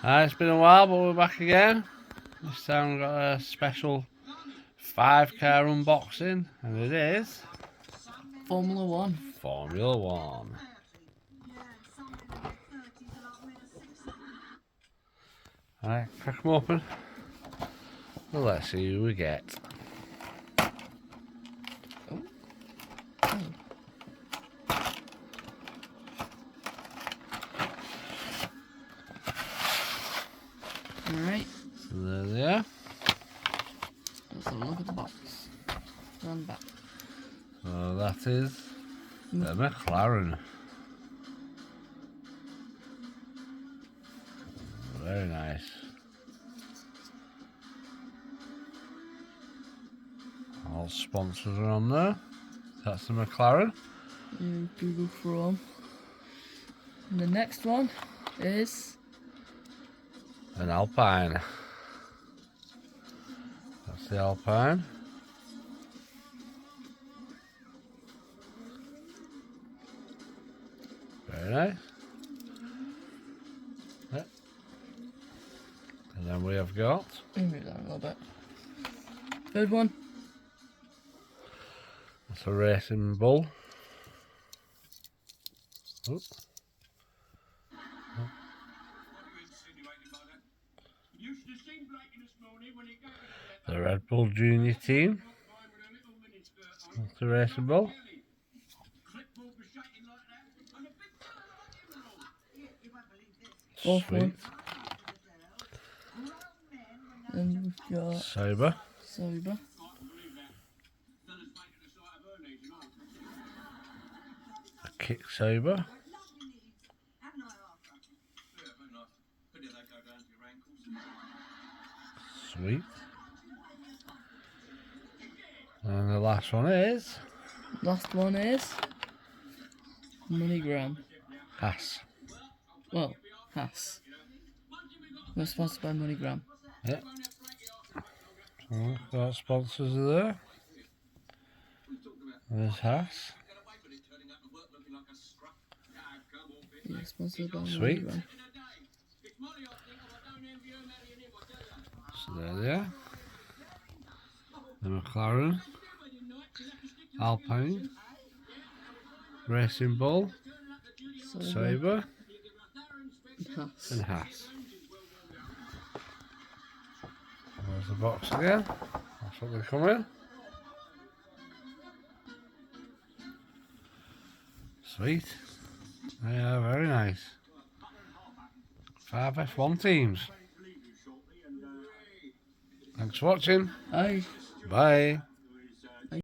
It's been a while, but we're back again. This time we've got a special 5-car unboxing, and it is Formula One. Formula One. Alright, crack them open. Well, let's see who we get. Alright. So there they are. Let's have a look at the box. On the back. So that is the McLaren. Very nice. All sponsors are on there. That's the McLaren. Google Chrome. And the next one is An Alpine. That's the Alpine. Very nice. Yep. And then we have got move that a little bit. Third one. that's a Racing Bull. Oh. The Red Bull Junior team. That's the Racing Bull. Fourth Sweet. one. And we've got Sauber. Sauber. A Kick Sauber. Sweet. And the last one is Last one is MoneyGram. Haas. Well, Haas. We're sponsored by MoneyGram. Yep. So our sponsors are there. There's Haas. Yeah, sponsored by Sweet. MoneyGram. So there they are. The McLaren, Alpine, Racing Bull, Sauber, Haas. and Haas. There's the box again. That's what they come in. Sweet. They are very nice. 5 F1 teams. Thanks for watching. Hi. Bye.